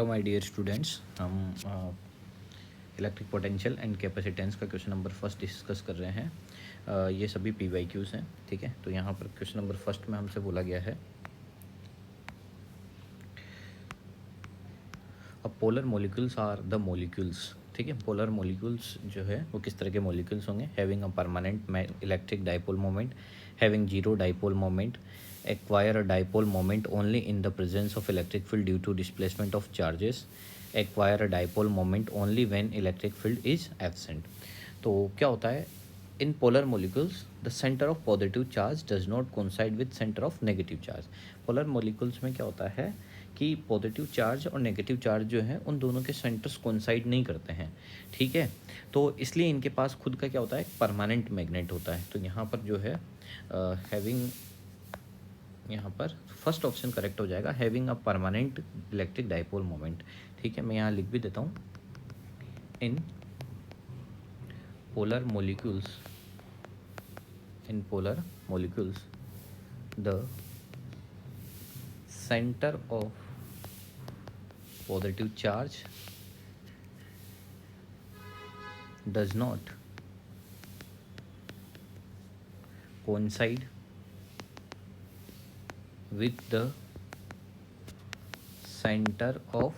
My dear students, हम electric potential and capacitance का question number first discuss कर रहे हैं। ये सभी PYQs हैं, ठीक है। तो यहाँ पर क्वेश्चन नंबर फर्स्ट में हमसे बोला गया है अब polar molecules are the molecules, ठीक है। पोलर मोलिक्यूल्स जो है वो किस तरह के मोलिक्यूल्स होंगे? Having a permanent electric dipole moment, having zero dipole moment, acquire a dipole moment only in the presence of electric field due to displacement of charges, acquire a dipole moment only when electric field is absent। तो क्या होता है in polar molecules? The centre of positive charge does not coincide with centre of negative charge. Polar molecules में क्या होता है कि positive charge और नेगेटिव चार्ज जो है उन दोनों के सेंटर्स कोइंसाइड नहीं करते हैं, ठीक है। तो इसलिए इनके पास खुद का क्या होता है, परमानेंट मैग्नेट होता है। तो यहाँ पर जो है हैविंग, यहाँ पर फर्स्ट ऑप्शन करेक्ट हो जाएगा, having a permanent electric dipole moment, ठीक है। मैं यहाँ लिख भी देता हूँ, in polar molecules, in polar molecules the centre of positive charge does not coincide with the center of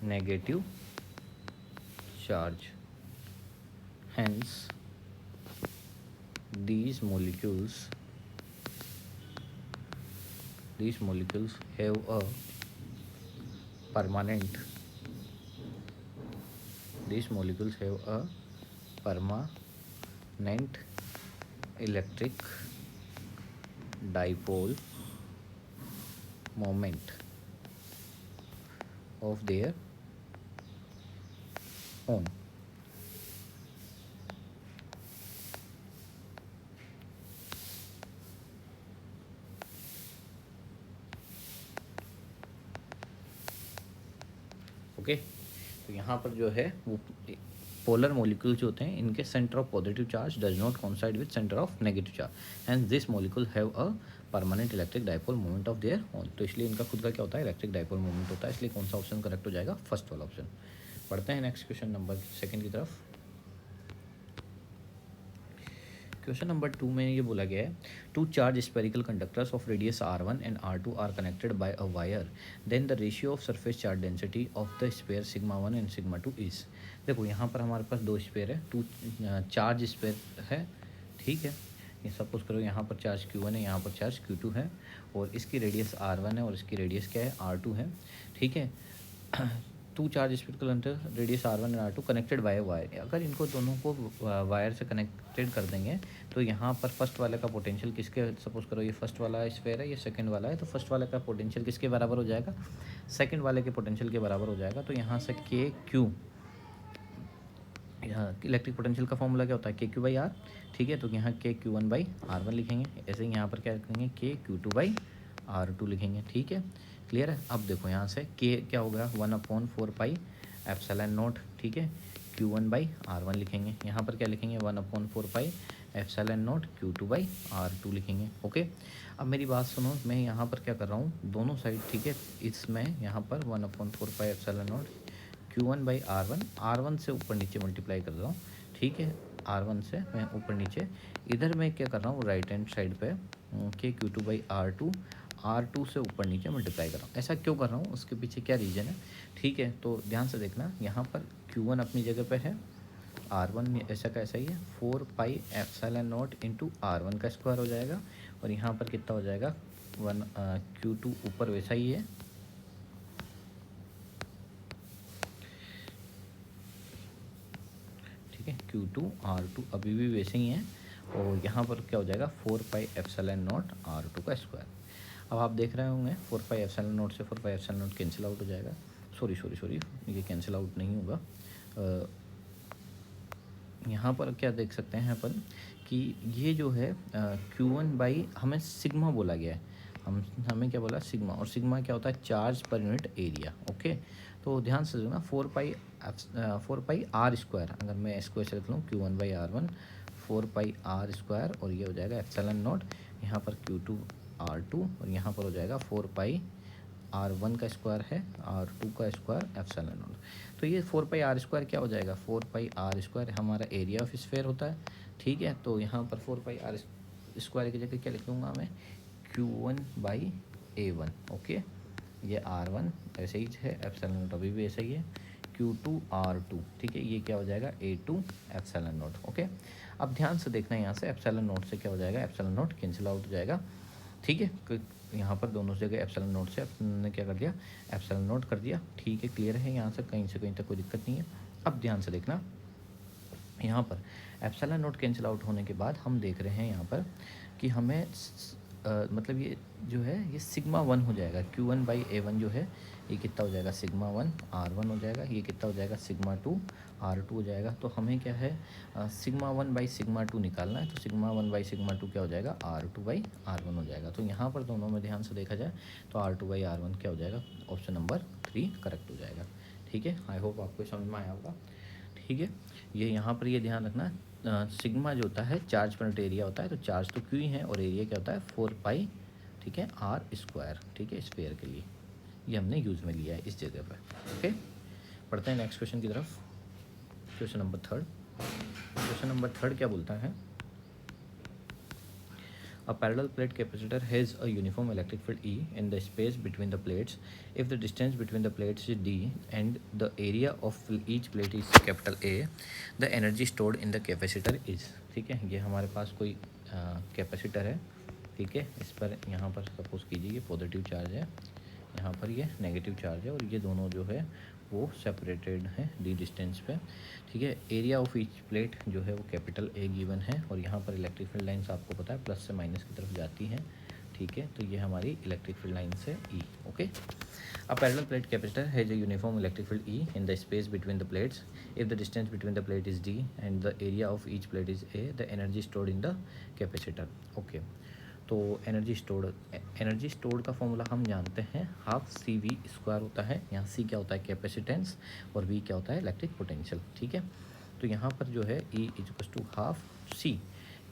negative charge, hence these molecules have a permanent, these molecules have a permanent electric dipole moment of their own। Okay, तो यहाँ पर जो है वो polar molecule जो होते हैं इनके centre of positive charge does not coincide with centre of negative charge and this molecule have a permanent electric dipole moment of their own. तो इसलिए इनका खुद का क्या होता है, इलेक्ट्रिक डाइपोल मोमेंट होता है। इसलिए कौन सा ऑप्शन करेक्ट हो जाएगा? फर्स्ट वाला ऑप्शन। पढ़ते हैं नेक्स्ट क्वेश्चन नंबर सेकंड की तरफ। क्वेश्चन नंबर 2 में ये बोला गया है, two charge spherical conductors of radius R1 and R2 are connected by a wire, then the ratio of surface charge density of the sphere sigma 1 and sigma 2 is. देखो यहाँ पर हमारे पास दो स्पेयर है, टू चार्ज स्पेयर है, ठीक है। ये सपोज करो यहाँ पर चार्ज Q1 है, यहाँ पर चार्ज Q2 है, और इसकी रेडियस R1 है और इसकी रेडियस क्या है, R2 है, ठीक है। Two charge spherical conductor radius R1 and R2 connected by wire. अगर इनको दोनों को वायर से कनेक्टेड कर देंगे तो यहाँ पर फर्स्ट वाले का पोटेंशियल किसके, सपोज करो ये फर्स्ट वाला स्फीयर है, ये सेकंड वाला है, तो फर्स्ट वाले का पोटेंशियल किसके बराबर हो जाएगा, सेकंड वाले के पोटेंशियल के बराबर हो जाएगा। तो यहाँ से के क्यू, यहाँ इलेक्ट्रिक पोटेंशियल का फॉर्मूला क्या होता है, KQ/R, ठीक है। तो यहाँ KQ1/R1 लिखेंगे, ऐसे ही यहाँ पर क्या लिखेंगे, KQ2/R2 लिखेंगे, ठीक है। क्लियर है? अब देखो यहाँ से K क्या होगा, 1/4πε0, ठीक है। Q1/R1 लिखेंगे, यहाँ पर क्या लिखेंगे, 1/4πε0 Q2/R2 लिखेंगे, ओके। अब मेरी बात सुनो, मैं यहाँ पर क्या कर रहा हूँ, दोनों साइड, ठीक है, इसमें यहाँ पर 1/4πε0 Q1/R1, R1 से ऊपर नीचे मल्टीप्लाई कर रहा हूँ, ठीक है। R1 से मैं ऊपर नीचे, इधर मैं क्या कर रहा हूँ, राइट हैंड साइड पे KQ2/R2, R2 से ऊपर नीचे मल्टीप्लाई कर रहा हूँ। ऐसा क्यों कर रहा हूँ, उसके पीछे क्या रीज़न है, ठीक है। तो ध्यान से देखना, यहाँ पर Q1 अपनी जगह पे है, R1 ऐसा का ऐसा ही है, 4πε0 इंटू R1 का स्क्वायर हो जाएगा, और यहाँ पर कितना हो जाएगा, Q2 ऊपर वैसा ही है, ठीक है। Q2/R2 अभी भी वैसे ही है, और यहाँ पर क्या हो जाएगा, 4πε0 R2 का स्क्वायर। अब आप देख रहे होंगे 4πε0 से 4πε0 कैंसिल आउट हो जाएगा, सॉरी, ये कैंसिल आउट नहीं होगा। यहाँ पर क्या देख सकते हैं अपन कि ये जो है Q1 हमें सिग्मा बोला गया है, हमें क्या बोला, सिग्मा, और सिग्मा क्या होता है, charge per unit area, okay. तो ध्यान से देखना, 4πr², अगर मैं इसको ऐसे लिख लूँ, Q1/R1 4πr², और ये हो जाएगा ε0, यहाँ पर Q2/R2, और यहाँ पर हो जाएगा 4π R1 का स्क्वायर है, R2 का स्क्वायर एप्सिलॉन नॉट। तो ये 4πr² क्या हो जाएगा, 4πr² हमारा एरिया ऑफ स्फीयर होता है, ठीक है। तो यहाँ पर 4πr² की जगह क्या लिख लूँगा मैं, Q1/A1, ओके। ये R1 ऐसे ही है, एप्सिलॉन नॉट अभी भी ऐसा ही है, Q2 R2, ठीक है। ये क्या हो जाएगा, A2 एप्सिलॉन नॉट, ओके। अब ध्यान से देखना, यहाँ से एप्सिलॉन नॉट से क्या हो जाएगा, एप्सिलॉन नॉट कैंसिल आउट हो जाएगा, ठीक है। यहाँ पर दोनों जगह एप्सिलॉन नॉट से आपने क्या कर दिया, एप्सिलॉन नॉट कर दिया, ठीक है। क्लियर है, यहाँ से कहीं तक कोई दिक्कत नहीं है। अब ध्यान से देखना, यहाँ पर एप्सिलॉन नॉट कैंसिल आउट होने के बाद हम देख रहे हैं यहाँ पर कि हमें मतलब ये जो है ये सिग्मा 1 हो जाएगा, Q1/A1 जो है ये कितना हो जाएगा, सिग्मा 1 R1 हो जाएगा, ये कितना हो जाएगा, सिग्मा 2 R2 हो जाएगा। तो हमें क्या है, सिग्मा 1/σ2 निकालना है, तो सिग्मा 1/σ2 क्या हो जाएगा, R2/R1 हो जाएगा। तो यहाँ पर दोनों में ध्यान से देखा जाए तो R2/R1 क्या हो जाएगा, ऑप्शन नंबर 3 करेक्ट हो जाएगा, ठीक है। आई होप आपको समझ में आया होगा, ठीक है। ये यहाँ पर ये ध्यान रखना, सिग्मा जो होता है चार्ज पर एरिया होता है, तो चार्ज तो क्यू ही है और एरिया क्या होता है 4π, ठीक है, R², ठीक है, स्फीयर के लिए ये हमने यूज़ में लिया है इस जगह पर, ओके। पढ़ते हैं नेक्स्ट क्वेश्चन की तरफ, क्वेश्चन नंबर 3। क्वेश्चन नंबर 3 क्या बोलता है, A parallel plate capacitor has a uniform electric field E in the space between the plates. If the distance between the plates is D and the area of each plate is capital A, the energy stored in the capacitor is, ठीक है। ये हमारे पास कोई capacitor है, ठीक है। इस पर यहाँ पर सपोज कीजिए ये पॉजिटिव चार्ज है, यहाँ पर ये नेगेटिव चार्ज है, और ये दोनों जो है वो सेपरेटेड हैं डी डिस्टेंस पे, ठीक है। एरिया ऑफ ईच प्लेट जो है वो कैपिटल ए गिवन है, और यहाँ पर इलेक्ट्रिक फील्ड लाइन्स आपको पता है प्लस से माइनस की तरफ जाती हैं, ठीक है। तो ये हमारी इलेक्ट्रिक फील्ड लाइन्स है ई, okay. A parallel plate capacitor has a uniform electric field E in the space between the plates. If the distance between the plate is D and the area of each plate is A, the energy stored in the capacitor. Okay. तो energy stored का formula हम जानते हैं, half CV² होता है। यहाँ C क्या होता है, कैपेसिटेंस, और V क्या होता है, इलेक्ट्रिक पोटेंशियल, ठीक है। तो यहाँ पर जो है E = ½ C,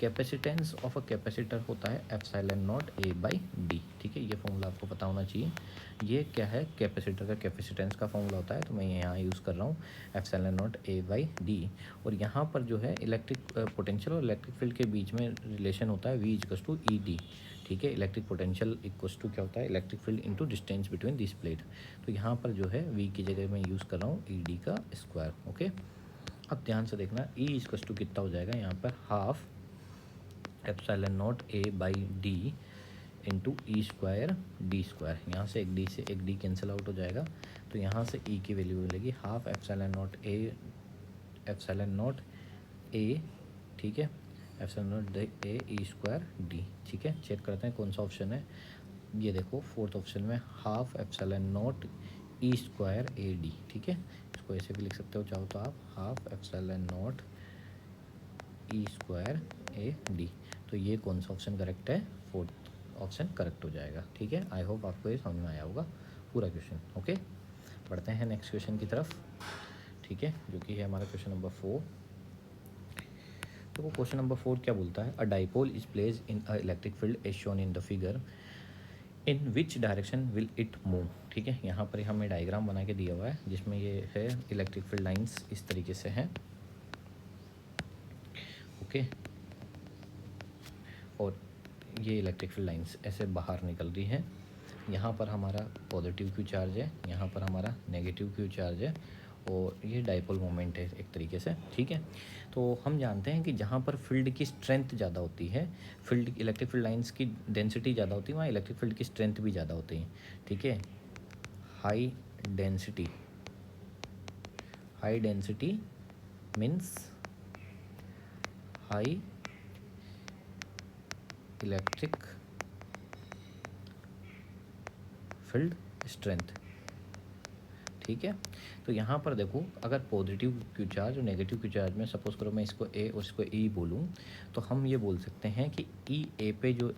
capacitance of a capacitor होता है ε0A/D, ठीक है। ये फॉर्मूला आपको पता होना चाहिए। ये क्या है, कैपेसिटर का कैपेसिटेंस का फॉर्मूला होता है, तो मैं यहाँ यूज़ कर रहा हूँ ε0A/D। और यहाँ पर जो है इलेक्ट्रिक पोटेंशियल और इलेक्ट्रिक फील्ड के बीच में रिलेशन होता है V = ED, ठीक है। इलेक्ट्रिक पोटेंशियल इक्वल्स टू क्या होता है, electric field into distance between this plate. तो यहाँ पर जो है V की जगह मैं यूज़ कर रहा हूँ ED का स्क्वायर, ओके। अब ध्यान से देखना, E = कितना हो जाएगा यहाँ पर, ½ ε0A/D इंटू E² D²। यहाँ से एक D कैंसिल आउट हो जाएगा, तो यहाँ से E की वैल्यू मिलेगी ½ ε0A, ठीक है, ε0A E² D, ठीक है। चेक करते हैं कौन सा ऑप्शन है, ये देखो फोर्थ ऑप्शन में ½ ε0 E² AD, ठीक है। इसको ऐसे भी लिख सकते हो चाहो तो आप, ½ ε0 E² AD। तो ये कौन सा ऑप्शन करेक्ट है, फोर्थ ऑप्शन करेक्ट हो जाएगा, ठीक है। आई होप आपको ये समझ में आया होगा पूरा क्वेश्चन, ओके। बढ़ते हैं नेक्स्ट क्वेश्चन की तरफ, ठीक है, जो कि है हमारा क्वेश्चन नंबर 4। तो वो क्वेश्चन नंबर 4 क्या बोलता है, a dipole is placed in a electric field as shown in the figure, in which direction will it move, ठीक है। यहाँ पर हमें डायग्राम बना के दिया हुआ है जिसमें ये है इलेक्ट्रिक फील्ड लाइन्स इस तरीके से हैं, ओके। और ये इलेक्ट्रिक फील्ड लाइन्स ऐसे बाहर निकल रही हैं। यहाँ पर हमारा पॉजिटिव क्यू चार्ज है, यहाँ पर हमारा नेगेटिव क्यू चार्ज है, और ये डाइपोल मोमेंट है एक तरीके से, ठीक है। तो हम जानते हैं कि जहाँ पर फील्ड की स्ट्रेंथ ज़्यादा होती है, फील्ड इलेक्ट्रिक फील्ड लाइन्स की डेंसिटी ज़्यादा होती है, वहाँ इलेक्ट्रिक फील्ड की स्ट्रेंथ भी ज़्यादा होती है, ठीक है। High density means high electric field strength, ठीक है। तो यहाँ पर देखो, अगर पॉजिटिव क्यू चार्ज और नेगेटिव क्यू चार्ज में सपोज करो मैं इसको ए और इसको ई बोलूँ, तो हम ये बोल सकते हैं कि ई ए पे जो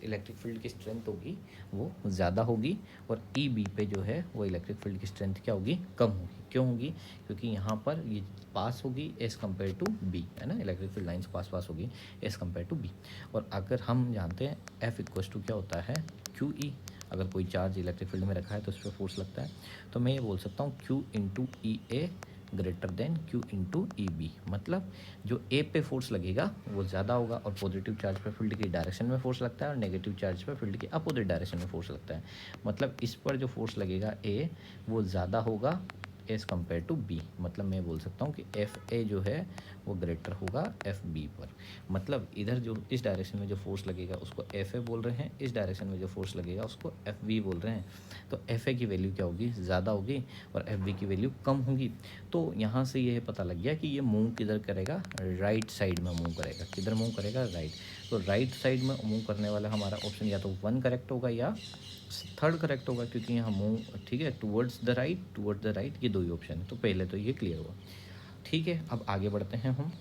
इलेक्ट्रिक फील्ड की स्ट्रेंथ होगी वो ज़्यादा होगी, और ई बी पे जो है वो इलेक्ट्रिक फील्ड की स्ट्रेंथ क्या होगी, कम होगी। क्यों होगी, क्योंकि यहाँ पर ये पास होगी एज़ कम्पेयर टू बी, है ना, इलेक्ट्रिक फील्ड लाइन्स पास होगी एज़ कम्पेयर टू बी। और अगर हम जानते हैं F = क्या होता है, QE, अगर कोई चार्ज इलेक्ट्रिक फील्ड में रखा है तो उस पर फोर्स लगता है। तो मैं ये बोल सकता हूँ Q into e a greater than Q into e b, मतलब जो ए पे फोर्स लगेगा वो ज़्यादा होगा और पॉजिटिव चार्ज पे फील्ड की डायरेक्शन में फोर्स लगता है और नेगेटिव चार्ज पे फील्ड की अपोजिट डायरेक्शन में फोर्स लगता है। मतलब इस पर जो फोर्स लगेगा ए वो ज़्यादा होगा एज़ कम्पेयर टू बी। मतलब मैं बोल सकता हूँ कि एफ ए जो है वो ग्रेटर होगा एफ बी पर। मतलब इधर जो इस डायरेक्शन में जो फोर्स लगेगा उसको एफ ए बोल रहे हैं, इस डायरेक्शन में जो फोर्स लगेगा उसको एफ बी बोल रहे हैं। तो एफ ए की वैल्यू क्या होगी, ज़्यादा होगी और एफ बी की वैल्यू कम होगी। तो यहाँ से यह पता लग गया कि ये मूव किधर करेगा, राइट साइड में मूव करेगा। किधर मूव करेगा, राइट। तो राइट साइड में मूव करने वाला हमारा ऑप्शन या तो 1 करेक्ट होगा या 3rd करेक्ट होगा, क्योंकि यहाँ मूव ठीक है टूवर्ड्स द राइट, ये 2 ही ऑप्शन है। तो पहले तो ये क्लियर हुआ। ठीक है, अब आगे बढ़ते हैं हम।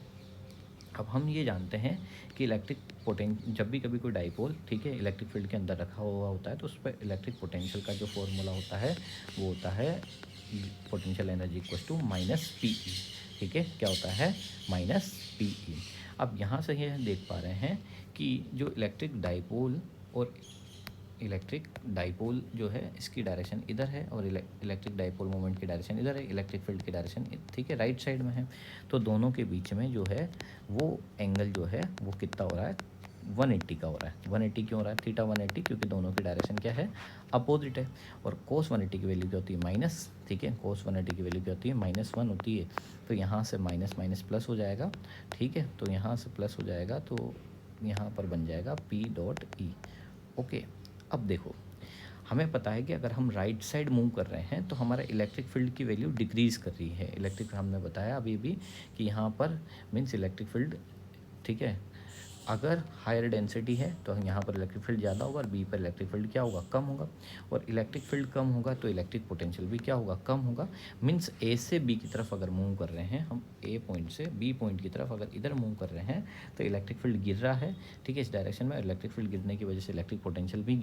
अब हम ये जानते हैं कि इलेक्ट्रिक जब भी कभी कोई डाइपोल ठीक है इलेक्ट्रिक फील्ड के अंदर रखा हुआ होता है तो उस पर इलेक्ट्रिक पोटेंशियल का जो फॉर्मूला होता है वो होता है potential energy equals to minus P E. ठीक है, क्या होता है, माइनस पी ई। अब यहाँ से ये देख पा रहे हैं कि जो इलेक्ट्रिक डाइपोल जो है इसकी डायरेक्शन इधर है और इलेक्ट्रिक डाइपोल मोमेंट की डायरेक्शन इधर है, इलेक्ट्रिक फील्ड की डायरेक्शन ठीक है राइट साइड में है। तो दोनों के बीच में जो है वो एंगल जो है वो कितना हो रहा है, 180 का हो रहा है। 180 क्यों हो रहा है, थीटा 180, क्योंकि दोनों की डायरेक्शन क्या है, अपोजिट है। और कोस 180 की वैल्यू क्या होती है, माइनस। ठीक है, कोस 180 की वैल्यू क्या होती है, -1 होती है। तो यहाँ से माइनस माइनस प्लस हो जाएगा। ठीक है, तो यहाँ से प्लस हो जाएगा तो यहाँ पर बन जाएगा P डॉट ई। ओके, अब देखो हमें पता है कि अगर हम राइट साइड मूव कर रहे हैं तो हमारा इलेक्ट्रिक फील्ड की वैल्यू डिक्रीज़ कर रही है। इलेक्ट्रिक हमने बताया अभी भी कि यहाँ पर मीन्स इलेक्ट्रिक फील्ड ठीक है अगर हायर डेंसिटी है तो यहाँ पर इलेक्ट्रिक फील्ड ज़्यादा होगा और बी पर इलेक्ट्रिक फील्ड क्या होगा, कम होगा। और इलेक्ट्रिक फील्ड कम होगा तो इलेक्ट्रिक पोटेंशियल भी क्या होगा, कम होगा। मीन्स ए से बी की तरफ अगर मूव कर रहे हैं हम, ए पॉइंट से बी पॉइंट की तरफ अगर इधर मूव कर रहे हैं तो इलेक्ट्रिक फील्ड गिर रहा है। ठीक है, इस डायरेक्शन में इलेक्ट्रिक फील्ड गिरने की वजह से इलेक्ट्रिक पोटेंशियल भी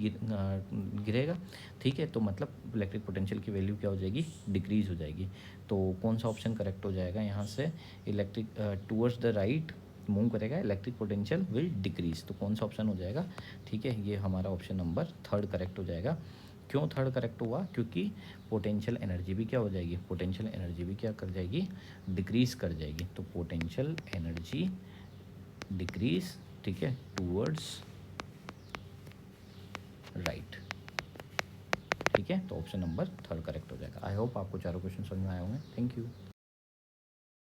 गिरेगा। ठीक है, तो मतलब इलेक्ट्रिक पोटेंशियल की वैल्यू क्या हो जाएगी, डिक्रीज़ हो जाएगी। तो कौन सा ऑप्शन करेक्ट हो जाएगा यहाँ से, electric towards the right move करेगा, इलेक्ट्रिक पोटेंशियल विल डिक्रीज। तो कौन सा ऑप्शन हो जाएगा, ठीक है, ये हमारा ऑप्शन नंबर 3rd करेक्ट हो जाएगा। क्यों 3rd करेक्ट हुआ, क्योंकि पोटेंशियल एनर्जी भी क्या हो जाएगी, पोटेंशियल एनर्जी भी क्या कर जाएगी, डिक्रीज कर जाएगी। तो पोटेंशियल एनर्जी डिक्रीज, ठीक है, टूवर्ड्स राइट। ठीक है, तो ऑप्शन नंबर 3rd करेक्ट हो जाएगा। आई होप आपको चारों क्वेश्चन समझ में आए होंगे। Thank you.